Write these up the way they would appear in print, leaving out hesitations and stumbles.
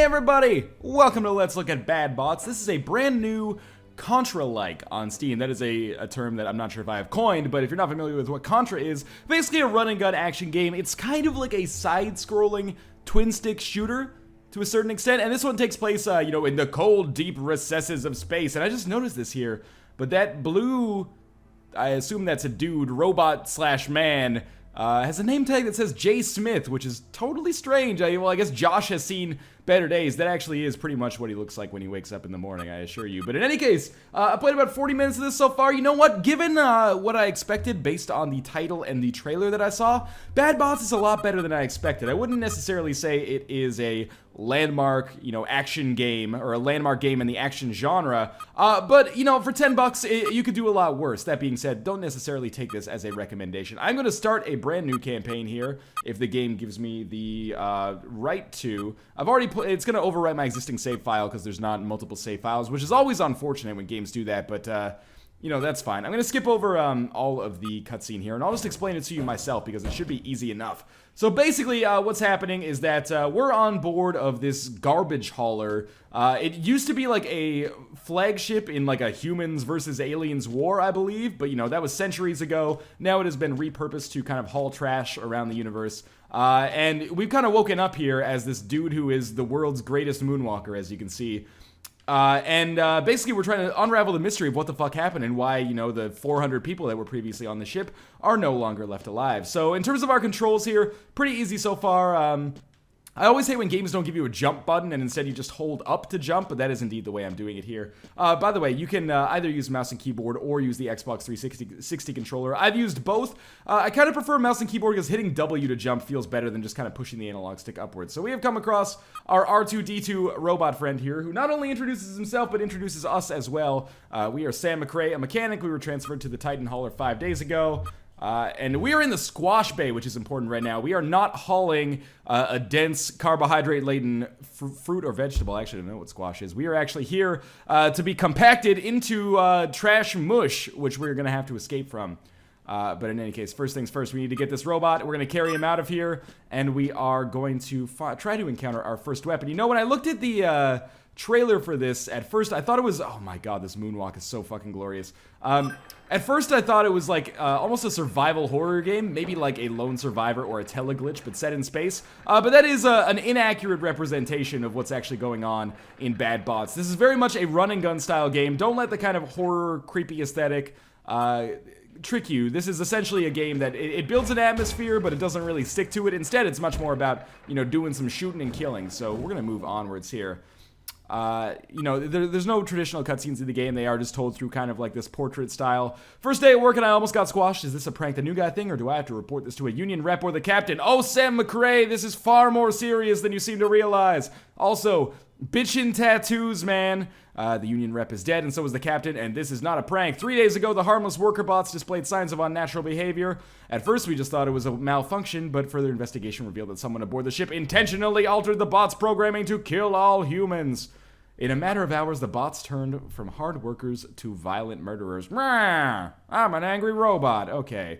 everybody! Welcome to Let's Look at Bad Bots. This is a brand new Contra-like on Steam. That is a term that I'm not sure if I have coined, but if you're not familiar with what Contra is, basically a run-and-gun action game. It's kind of like a side-scrolling twin-stick shooter to a certain extent, and this one takes place, you know, in the cold, deep recesses of space. And I just noticed this here, but that blue, I assume that's a dude, robot/man, has a name tag that says J. Smith, which is totally strange. Well, I guess Josh has seen better days. That actually is pretty much what he looks like when he wakes up in the morning, I assure you. But in any case, I played about 40 minutes of this so far. You know what? Given what I expected based on the title and the trailer that I saw, Bad Bots is a lot better than I expected. I wouldn't necessarily say it is a landmark, you know, action game or a landmark game in the action genre, but, you know, for 10 bucks, you could do a lot worse. That being said, don't necessarily take this as a recommendation. I'm going to start a brand new campaign here if the game gives me the right to. I've already it's going to overwrite my existing save file because there's not multiple save files, which is always unfortunate when games do that, but you know, that's fine. I'm going to skip over all of the cutscene here, and I'll just explain it to you myself because it should be easy enough. So basically, what's happening is that we're on board of this garbage hauler. It used to be like a flagship in like a humans versus aliens war, I believe, but you know, that was centuries ago. Now it has been repurposed to kind of haul trash around the universe. And we've kind of woken up here as this dude who is the world's greatest moonwalker, as you can see. Basically we're trying to unravel the mystery of what the fuck happened and why, you know, the 400 people that were previously on the ship are no longer left alive. So in terms of our controls here, pretty easy so far. I always hate when games don't give you a jump button and instead you just hold up to jump, but that is indeed the way I'm doing it here. By the way, you can either use mouse and keyboard or use the Xbox 360 controller. I've used both. I kind of prefer mouse and keyboard because hitting W to jump feels better than just kind of pushing the analog stick upwards. So we have come across our R2-D2 robot friend here, who not only introduces himself, but introduces us as well. We are Sam McRae, a mechanic. We were transferred to the Titan Hauler 5 days ago. And we are in the squash bay, which is important right now. We are not hauling a dense, carbohydrate-laden fruit or vegetable. I actually don't know what squash is. We are actually here to be compacted into trash mush, which we're going to have to escape from. But in any case, first things first, we need to get this robot. We're going to carry him out of here, and we are going to try to encounter our first weapon. You know, when I looked at the trailer for this, at first I thought it was, oh my god, this moonwalk is so fucking glorious. At first I thought it was like almost a survival horror game, maybe like a Lone Survivor or a Teleglitch, but set in space. But that is an inaccurate representation of what's actually going on in Bad Bots. This is very much a run and gun style game. Don't let the kind of horror, creepy aesthetic trick you. This is essentially a game that it builds an atmosphere, but it doesn't really stick to it. Instead, it's much more about, you know, doing some shooting and killing. So we're gonna move onwards here. You know, there's no traditional cutscenes in the game. They are just told through kind of like this portrait style. First day at work and I almost got squashed. Is this a prank the new guy thing, or do I have to report this to a union rep or the captain? Oh, Sam McRae, this is far more serious than you seem to realize. Also, bitchin' tattoos, man. The union rep is dead, and so is the captain, and this is not a prank. 3 days ago, the harmless worker bots displayed signs of unnatural behavior. At first, we just thought it was a malfunction, but further investigation revealed that someone aboard the ship intentionally altered the bots' programming to kill all humans. In a matter of hours, the bots turned from hard workers to violent murderers. I'm an angry robot. Okay.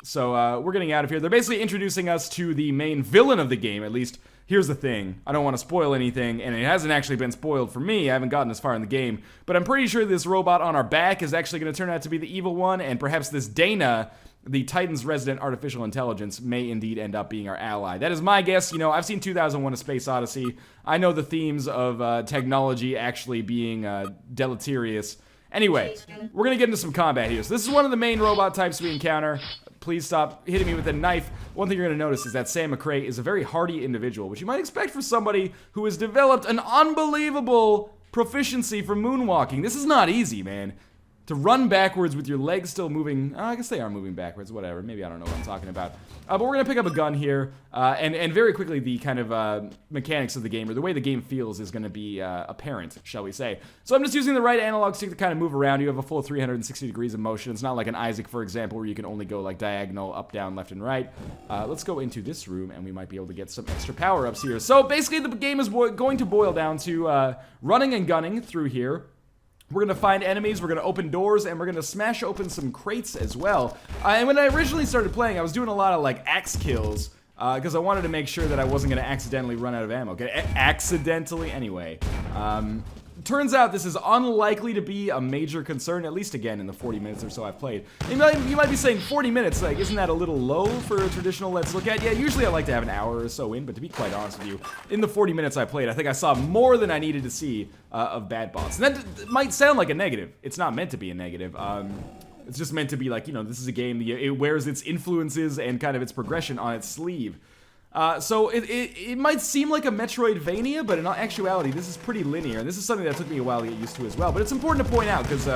So, we're getting out of here. They're basically introducing us to the main villain of the game, at least. Here's the thing. I don't want to spoil anything, and it hasn't actually been spoiled for me. I haven't gotten as far in the game. But I'm pretty sure this robot on our back is actually going to turn out to be the evil one, and perhaps this Dana, the Titan's resident artificial intelligence, may indeed end up being our ally. That is my guess. You know, I've seen 2001: A Space Odyssey. I know the themes of technology actually being deleterious. Anyway, we're going to get into some combat here. So this is one of the main robot types we encounter. Please stop hitting me with a knife. One thing you're going to notice is that Sam McRae is a very hardy individual, which you might expect for somebody who has developed an unbelievable proficiency for moonwalking. This is not easy, man. To run backwards with your legs still moving. I guess they are moving backwards, whatever. Maybe I don't know what I'm talking about. But we're going to pick up a gun here. And very quickly, the kind of mechanics of the game, or the way the game feels, is going to be apparent, shall we say. So I'm just using the right analog stick to kind of move around. You have a full 360 degrees of motion. It's not like an Isaac, for example, where you can only go like diagonal, up, down, left, and right. Let's go into this room, and we might be able to get some extra power-ups here. So basically, the game is going to boil down to running and gunning through here. We're going to find enemies, we're going to open doors, and we're going to smash open some crates as well. And when I originally started playing, I was doing a lot of, like, axe kills. because I wanted to make sure that I wasn't going to accidentally run out of ammo. Okay, accidentally anyway. Turns out this is unlikely to be a major concern, at least again in the 40 minutes or so I've played. You might be saying 40 minutes, like, isn't that a little low for a traditional Let's Look At? Yeah, usually I like to have an hour or so in, but to be quite honest with you, in the 40 minutes I played, I think I saw more than I needed to see of bad bots. And that might sound like a negative. It's not meant to be a negative. It's just meant to be like, you know, this is a game, it wears its influences and kind of its progression on its sleeve. So it might seem like a Metroidvania, but in actuality, this is pretty linear. And this is something that took me a while to get used to as well. But it's important to point out because,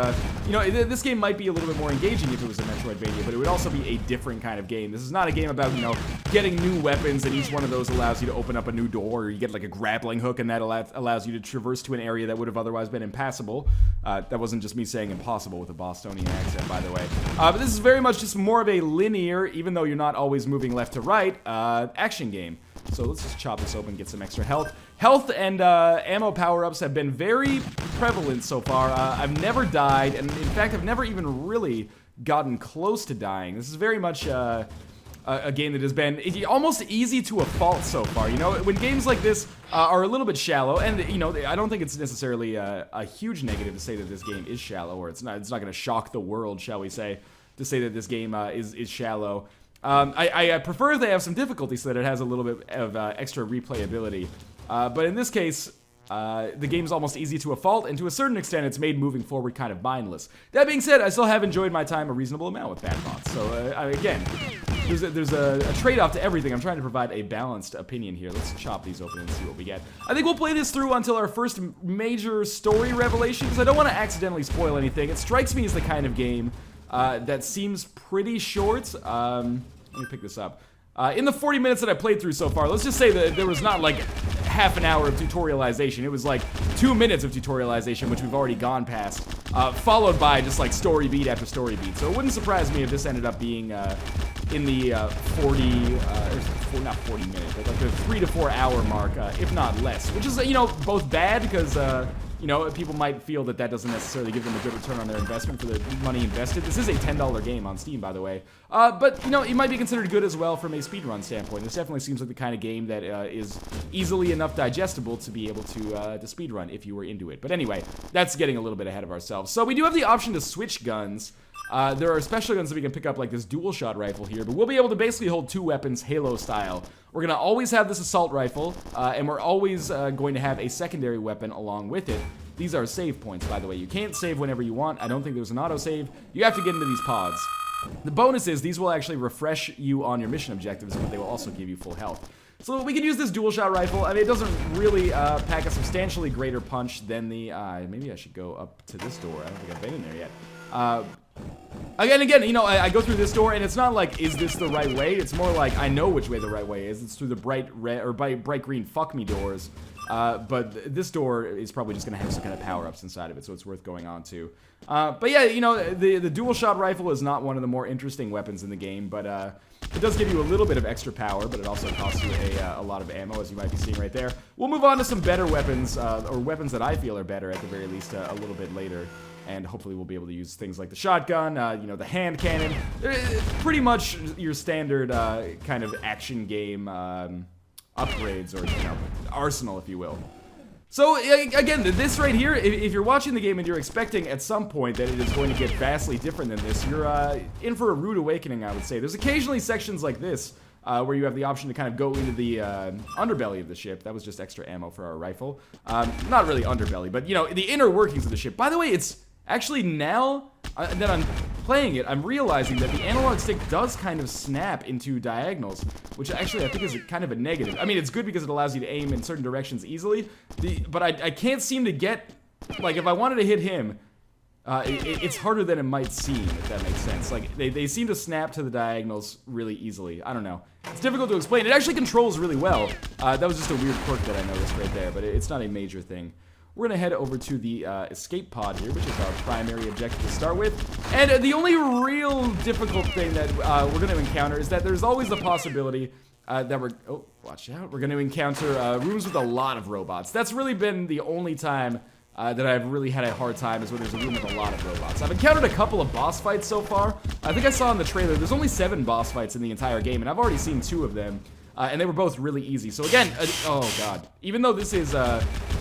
you know, this game might be a little bit more engaging if it was a Metroidvania, but it would also be a different kind of game. This is not a game about, you know, getting new weapons, and each one of those allows you to open up a new door, or you get like a grappling hook, and that allows you to traverse to an area that would have otherwise been impassable. That wasn't just me saying impossible with a Bostonian accent, by the way. But this is very much just more of a linear, even though you're not always moving left to right, action game. So let's just chop this open, get some extra health. Health and ammo power-ups have been very prevalent so far. I've never died, and in fact, I've never even really gotten close to dying. This is very much a game that has been almost easy to a fault so far. You know, when games like this are a little bit shallow, and you know, I don't think it's necessarily a huge negative to say that this game is shallow, or it's not going to shock the world, shall we say, to say that this game is shallow. I prefer if they have some difficulty so that it has a little bit of extra replayability. But in this case, the game's almost easy to a fault, and to a certain extent, it's made moving forward kind of mindless. That being said, I still have enjoyed my time a reasonable amount with bad bots. So, again, there's a trade-off to everything. I'm trying to provide a balanced opinion here. Let's chop these open and see what we get. I think we'll play this through until our first major story revelation, because I don't want to accidentally spoil anything. It strikes me as the kind of game that seems pretty short. Let me pick this up. In the 40 minutes that I played through so far, let's just say that there was not like half an hour of tutorialization. It was like 2 minutes of tutorialization, which we've already gone past, followed by just like story beat after story beat. So it wouldn't surprise me if this ended up being in the not 40 minutes, but like the 3 to 4 hour mark, if not less. Which is, you know, both bad because, you know, people might feel that that doesn't necessarily give them a good return on their investment for the money invested. This is a $10 game on Steam, by the way. But, you know, it might be considered good as well from a speedrun standpoint. This definitely seems like the kind of game that is easily enough digestible to be able to speedrun if you were into it. But anyway, that's getting a little bit ahead of ourselves. So we do have the option to switch guns. There are special guns that we can pick up, like this dual-shot rifle here, but we'll be able to basically hold 2 weapons Halo-style. We're going to always have this assault rifle, and we're always going to have a secondary weapon along with it. These are save points, by the way. You can't save whenever you want. I don't think there's an autosave. You have to get into these pods. The bonus is these will actually refresh you on your mission objectives, but they will also give you full health. So we can use this dual-shot rifle. I mean, it doesn't really pack a substantially greater punch than the... maybe I should go up to this door. I don't think I've been in there yet. Again, you know, I go through this door, and it's not like, is this the right way? It's more like, I know which way the right way is. It's through the bright red, or bright green fuck me doors. But this door is probably just going to have some kind of power-ups inside of it, so it's worth going on to. But yeah, you know, the dual-shot rifle is not one of the more interesting weapons in the game, but it does give you a little bit of extra power, but it also costs you a lot of ammo, as you might be seeing right there. We'll move on to some better weapons, or weapons that I feel are better, at the very least, a little bit later. And hopefully we'll be able to use things like the shotgun, you know, the hand cannon. Pretty much your standard kind of action game upgrades, or, you know, arsenal, if you will. So, again, this right here, if you're watching the game and you're expecting at some point that it is going to get vastly different than this, you're in for a rude awakening, I would say. There's occasionally sections like this where you have the option to kind of go into the underbelly of the ship. That was just extra ammo for our rifle. Not really underbelly, but, you know, the inner workings of the ship. By the way, it's actually now that I'm playing it, I'm realizing that the analog stick does kind of snap into diagonals, which actually I think is kind of a negative. I mean, it's good because it allows you to aim in certain directions easily, but I can't seem to get, like, if I wanted to hit him, it's harder than it might seem, if that makes sense. Like, they seem to snap to the diagonals really easily. I don't know. It's difficult to explain. It actually controls really well. That was just a weird quirk that I noticed right there, but it's not a major thing. We're going to head over to the escape pod here, which is our primary objective to start with. And the only real difficult thing that we're going to encounter is that there's always the possibility that we're... Oh, watch out. We're going to encounter rooms with a lot of robots. That's really been the only time that I've really had a hard time, is when there's a room with a lot of robots. I've encountered a couple of boss fights so far. I think I saw in the trailer, there's only 7 boss fights in the entire game, and I've already seen 2 of them. and they were both really easy. So again, oh god, even though this is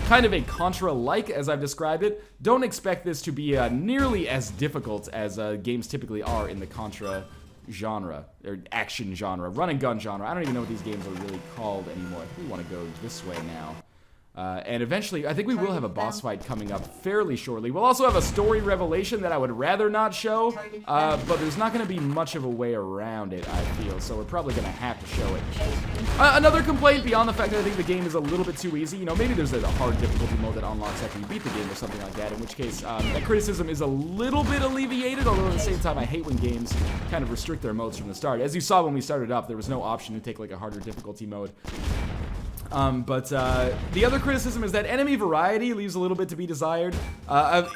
kind of a Contra-like as I've described it, don't expect this to be nearly as difficult as games typically are in the Contra genre, or action genre, run and gun genre. I don't even know what these games are really called anymore. I think we want to go this way now. And eventually, I think we will have a boss fight coming up fairly shortly. We'll also have a story revelation that I would rather not show, but there's not going to be much of a way around it, I feel, so we're probably going to have to show it. Another complaint beyond the fact that I think the game is a little bit too easy, you know, maybe there's a hard difficulty mode that unlocks after you beat the game or something like that, in which case that criticism is a little bit alleviated, although at the same time I hate when games kind of restrict their modes from the start. As you saw when we started up, there was no option to take like a harder difficulty mode. But the other criticism is that enemy variety leaves a little bit to be desired.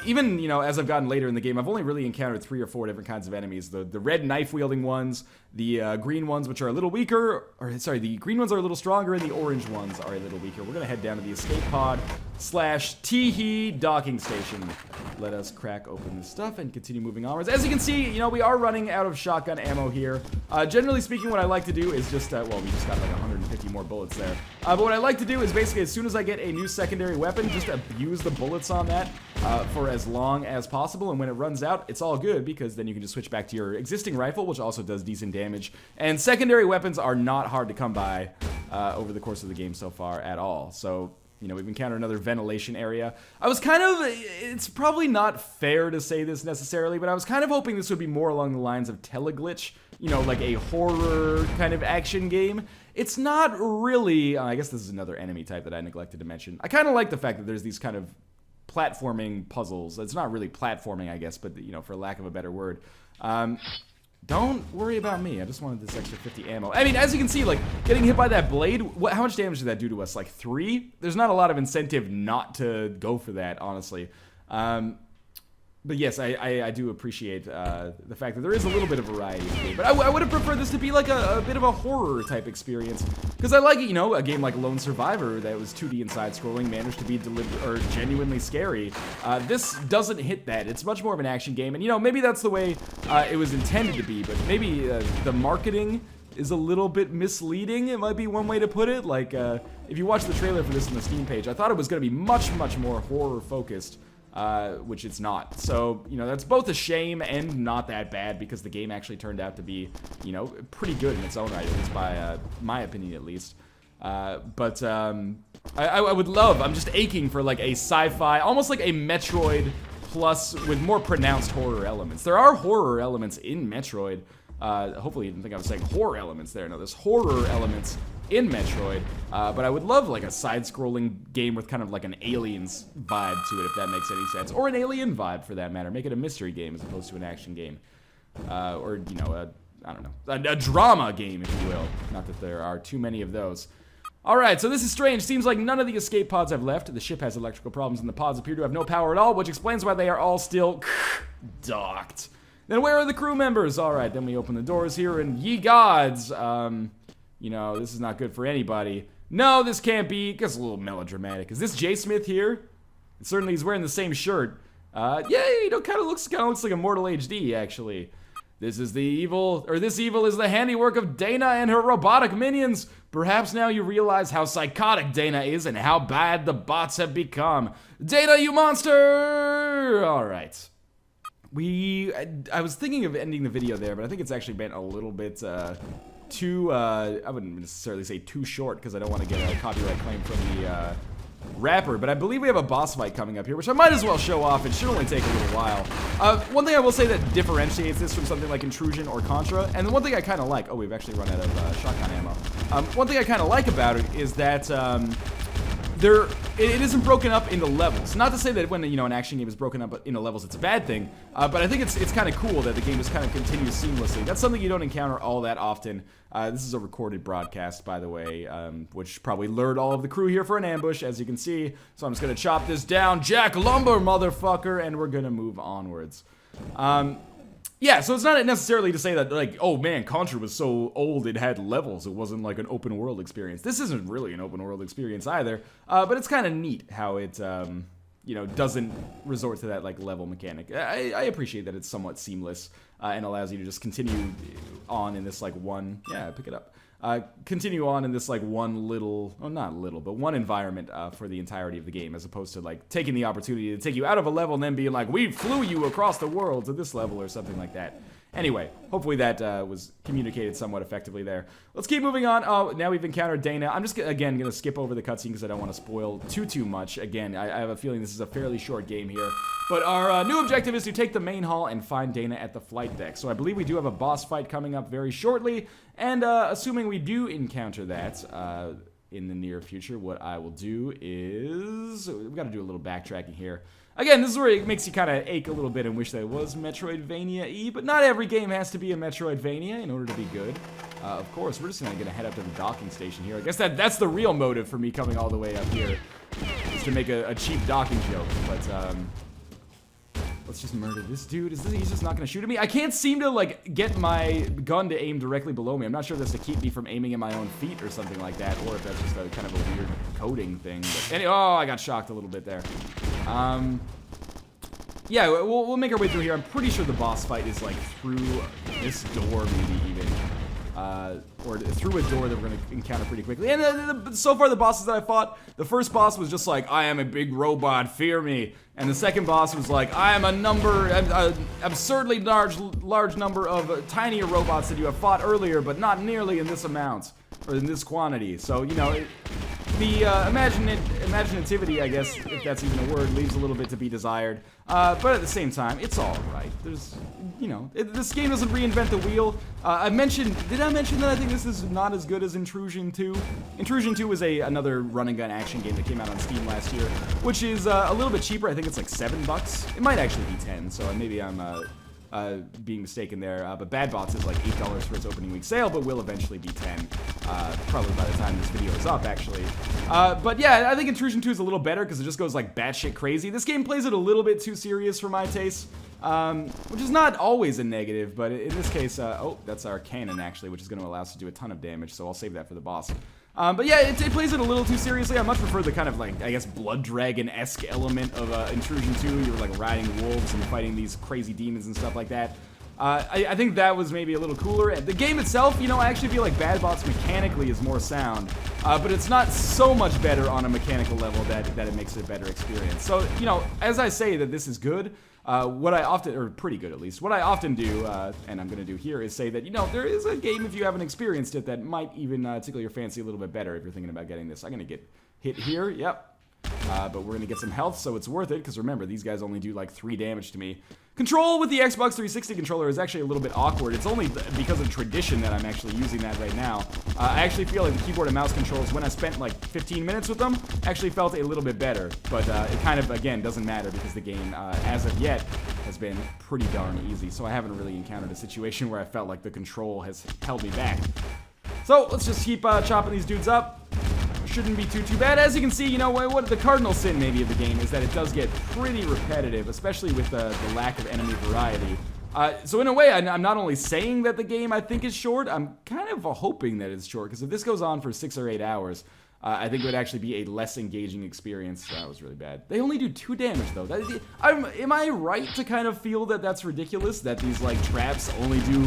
Even, you know, as I've gotten later in the game, I've only really encountered 3 or 4 different kinds of enemies. The red knife-wielding ones, the green ones, which are a little weaker, or sorry, the green ones are a little stronger, and the orange ones are a little weaker. We're gonna head down to the escape pod / Teehee docking station. Let us crack open this stuff and continue moving onwards. As you can see, you know, we are running out of shotgun ammo here. Generally speaking, what I like to do is just, well, we just got like 150 more bullets there. But what I like to do is basically, as soon as I get a new secondary weapon, just abuse the bullets on that for as long as possible. And when it runs out, it's all good, because then you can just switch back to your existing rifle, which also does decent damage. And secondary weapons are not hard to come by over the course of the game so far at all. So, you know, we've encountered another ventilation area. I was kind of, it's probably not fair to say this necessarily, but I was kind of hoping this would be more along the lines of Teleglitch, you know, like a horror kind of action game. It's not really, I guess this is another enemy type that I neglected to mention. I kind of like the fact that there's these kind of platforming puzzles. It's not really platforming, I guess, but, you know, for lack of a better word. Don't worry about me. I just wanted this extra 50 ammo. I mean, as you can see, like, getting hit by that blade, how much damage did that do to us? Like 3? There's not a lot of incentive not to go for that, honestly. But yes, I do appreciate the fact that there is a little bit of variety in the game. But I would have preferred this to be like a bit of a horror type experience. Because I like, you know, a game like Lone Survivor that was 2D and side-scrolling managed to be genuinely scary. This doesn't hit that. It's much more of an action game. And, you know, maybe that's the way it was intended to be. But maybe the marketing is a little bit misleading, it might be one way to put it. Like, if you watch the trailer for this on the Steam page, I thought it was going to be much, much more horror-focused. Which it's not. So, you know, that's both a shame and not that bad, because the game actually turned out to be, you know, pretty good in its own right, at least by my opinion at least. I would love, I'm just aching for like a sci-fi, almost like a Metroid plus with more pronounced horror elements. There are horror elements in Metroid. Hopefully you didn't think I was saying horror elements there. No, there's horror elements in Metroid, but I would love like a side-scrolling game with kind of like an Aliens vibe to it, if that makes any sense. Or an Alien vibe, for that matter. Make it a mystery game as opposed to an action game. Or, you know, I don't know, a drama game, if you will. Not that there are too many of those. Alright, so this is strange. Seems like none of the escape pods have left. The ship has electrical problems and the pods appear to have no power at all, which explains why they are all still docked. Then where are the crew members? Alright, then we open the doors here, and ye gods, you know, this is not good for anybody. No, this can't be. It gets a little melodramatic. Is this Jay Smith here? Certainly he's wearing the same shirt. Yeah, you know, kind of looks like Immortal HD, actually. This is the evil, or this evil is the handiwork of Dana and her robotic minions. Perhaps now you realize how psychotic Dana is and how bad the bots have become. Dana, you monster! Alright. I was thinking of ending the video there, but I think it's actually been a little bit, too, I wouldn't necessarily say too short, because I don't want to get a copyright claim from the, rapper, but I believe we have a boss fight coming up here, which I might as well show off. It should only take a little while. One thing I will say that differentiates this from something like Intrusion or Contra, and the one thing I kind of like, oh, we've actually run out of shotgun ammo. One thing I kind of like about it is that it isn't broken up into levels. Not to say that when, you know, an action game is broken up into levels, it's a bad thing, but I think it's kind of cool that the game just kind of continues seamlessly. That's something you don't encounter all that often. This is a recorded broadcast, by the way, which probably lured all of the crew here for an ambush, as you can see. So I'm just gonna chop this down, jack lumber, motherfucker, and we're gonna move onwards. Yeah, so it's not necessarily to say that, like, oh man, Contra was so old it had levels. It wasn't like an open world experience. This isn't really an open world experience either, but it's kind of neat how it, you know, doesn't resort to that, like, level mechanic. I appreciate that it's somewhat seamless and allows you to just continue on in this, like, one, yeah, pick it up. continue on in this like one little, well, not little, but one environment for the entirety of the game, as opposed to like taking the opportunity to take you out of a level and then being like, we flew you across the world to this level or something like that. Anyway, hopefully that was communicated somewhat effectively there. Let's keep moving on. Oh, now we've encountered Dana. I'm just, again, going to skip over the cutscene because I don't want to spoil too much. Again, I have a feeling this is a fairly short game here. But our new objective is to take the main hall and find Dana at the flight deck. So I believe we do have a boss fight coming up very shortly. And assuming we do encounter that in the near future, what I will do is... We've got to do a little backtracking here. Again, this is where it makes you kind of ache a little bit and wish that it was Metroidvania-y, but not every game has to be a Metroidvania in order to be good. Of course, we're just going to head up to the docking station here. I guess that's the real motive for me coming all the way up here, is to make a cheap docking joke, but let's just murder this dude. He's just not going to shoot at me? I can't seem to, like, get my gun to aim directly below me. I'm not sure if that's to keep me from aiming at my own feet or something like that, or if that's just a kind of a weird coding thing. But oh, I got shocked a little bit there. Yeah, we'll make our way through here. I'm pretty sure the boss fight is, like, through this door, maybe even. Or through a door that we're going to encounter pretty quickly. And so far, the bosses that I fought, the first boss was just like, I am a big robot, fear me. And the second boss was like, I am an absurdly large number of tinier robots that you have fought earlier, but not nearly in this amount, or in this quantity. So, you know, the imaginativity, I guess, if that's even a word, leaves a little bit to be desired. But at the same time, it's all right. There's, you know, this game doesn't reinvent the wheel. Did I mention that I think this is not as good as Intrusion 2? Intrusion 2 was another run-and-gun action game that came out on Steam last year, which is a little bit cheaper. I think it's like $7. It might actually be 10, so maybe I'm being mistaken there. But Bad Bots is like $8 for its opening week sale, but will eventually be 10, probably by the time this video is up, actually. But yeah, I think Intrusion 2 is a little better because it just goes like batshit crazy. This game plays it a little bit too serious for my taste, which is not always a negative, but in this case, oh, that's our cannon actually, which is going to allow us to do a ton of damage, so I'll save that for the boss. But yeah, it plays it a little too seriously. I much prefer the kind of, like, I guess, Blood Dragon-esque element of Intrusion 2. You're, like, riding wolves and fighting these crazy demons and stuff like that. I think that was maybe a little cooler. The game itself, you know, I actually feel like Bad Bots mechanically is more sound. But it's not so much better on a mechanical level that it makes it a better experience. So, you know, as I say that this is good, what I often, or pretty good at least, what I often do, and I'm going to do here, is say that, you know, there is a game, if you haven't experienced it, that might even tickle your fancy a little bit better if you're thinking about getting this. I'm going to get hit here, yep. But we're going to get some health, so it's worth it, because remember, these guys only do like 3 damage to me. Control with the Xbox 360 controller is actually a little bit awkward. It's only because of tradition that I'm actually using that right now. I actually feel like the keyboard and mouse controls, when I spent like 15 minutes with them, actually felt a little bit better. But it kind of, again, doesn't matter because the game, as of yet, has been pretty darn easy. So I haven't really encountered a situation where I felt like the control has held me back. So let's just keep chopping these dudes up. Shouldn't be too bad. As you can see, you know, what the cardinal sin maybe of the game is that it does get pretty repetitive, especially with the lack of enemy variety. So in a way, I'm not only saying that the game I think is short, I'm kind of hoping that it's short, because if this goes on for 6 or 8 hours, I think it would actually be a less engaging experience. That was really bad. They only do 2 damage, though. Am I right to kind of feel that that's ridiculous? That these, like, traps only do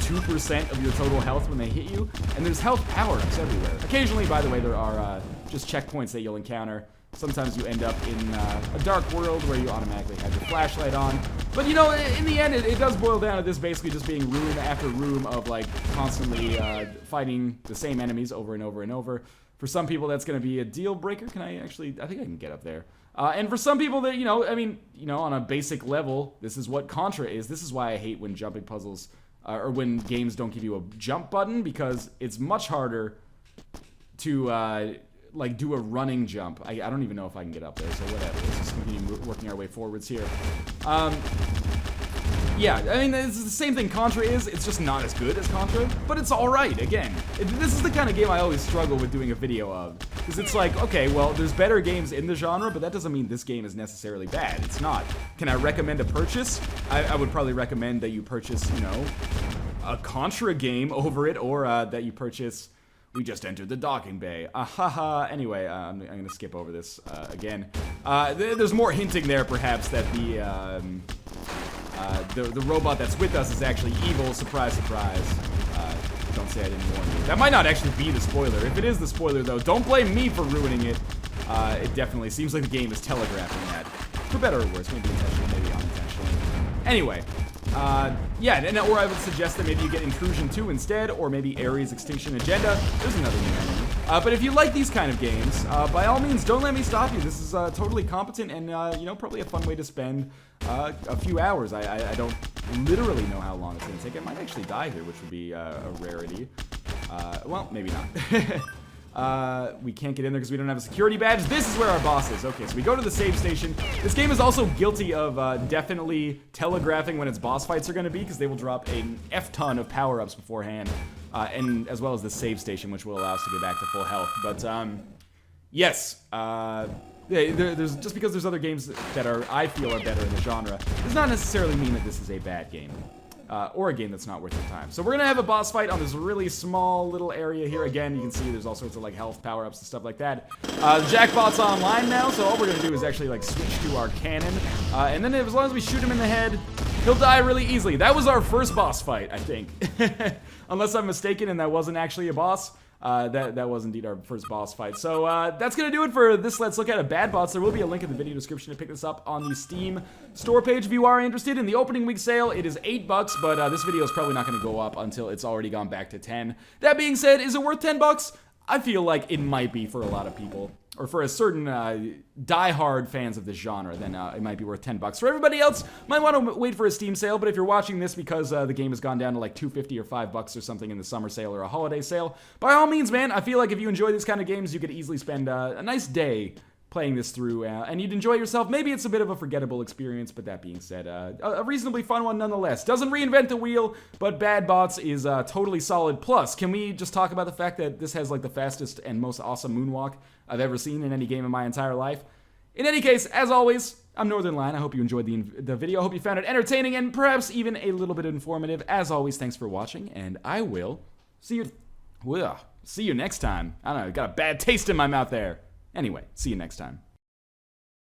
2% of your total health when they hit you? And there's health power-ups everywhere. Occasionally, by the way, there are just checkpoints that you'll encounter. Sometimes you end up in a dark world where you automatically have your flashlight on. But, you know, in the end, it does boil down to this basically just being room after room of, like, constantly fighting the same enemies over and over and over. For some people, that's going to be a deal breaker. Can I actually... I think I can get up there. And for some people that, you know, I mean, you know, on a basic level, this is what Contra is. This is why I hate when jumping puzzles, or when games don't give you a jump button, because it's much harder to, like, do a running jump. I don't even know if I can get up there, so whatever. Let's just continue working our way forwards here. Yeah, I mean, it's the same thing Contra is. It's just not as good as Contra, but it's alright, again. This is the kind of game I always struggle with doing a video of. Because it's like, okay, well, there's better games in the genre, but that doesn't mean this game is necessarily bad. It's not. Can I recommend a purchase? I would probably recommend that you purchase, you know, a Contra game over it, or that you purchase... We just entered the docking bay. Anyway, I'm going to skip over this again. There's more hinting there, perhaps, that the robot that's with us is actually evil. Surprise, surprise. Don't and say I didn't warn you. That might not actually be the spoiler. If it is the spoiler, though, don't blame me for ruining it. It definitely seems like the game is telegraphing that. For better or worse, maybe intentionally, maybe unintentionally. Anyway, yeah, or I would suggest that maybe you get Intrusion 2 instead, or maybe Ares Extinction Agenda. There's another new enemy. But if you like these kind of games, by all means, don't let me stop you. This is totally competent and, you know, probably a fun way to spend a few hours. I don't literally know how long it's going to take. I might actually die here, which would be a rarity. Well, maybe not. We can't get in there because we don't have a security badge. This is where our boss is. Okay, so we go to the save station. This game is also guilty of definitely telegraphing when its boss fights are going to be, because they will drop an F-ton of power-ups beforehand, and as well as the save station, which will allow us to get back to full health. But, yes, there's just because there's other games that I feel are better in the genre, does not necessarily mean that this is a bad game. Or a game that's not worth your time. So we're gonna have a boss fight on this really small little area here. Again, you can see there's all sorts of like health power-ups and stuff like that. The Jackbot's online now, so all we're gonna do is actually like switch to our cannon. And then as long as we shoot him in the head, he'll die really easily. That was our first boss fight, I think. Unless I'm mistaken and that wasn't actually a boss. That was indeed our first boss fight. So that's gonna do it for this Let's Look at Bad Bots. There will be a link in the video description to pick this up on the Steam store page if you are interested. In the opening week sale, it is $8, but this video is probably not gonna go up until it's already gone back to 10. That being said, is it worth $10? I feel like it might be for a lot of people. Or for a certain die-hard fans of this genre, then it might be worth $10. For everybody else, might want to wait for a Steam sale, but if you're watching this because the game has gone down to like $2.50 or $5 or something in the summer sale or a holiday sale, by all means, man, I feel like if you enjoy these kind of games, you could easily spend a nice day playing this through, and you'd enjoy yourself. Maybe it's a bit of a forgettable experience, but that being said, a reasonably fun one nonetheless. Doesn't reinvent the wheel, but Bad Bots is totally solid. Plus, can we just talk about the fact that this has like the fastest and most awesome moonwalk I've ever seen in any game in my entire life? In any case, as always, I'm Northernlion. I hope you enjoyed the video. I hope you found it entertaining and perhaps even a little bit informative. As always, thanks for watching, and I will see you next time. I don't know, got a bad taste in my mouth there. Anyway, see you next time.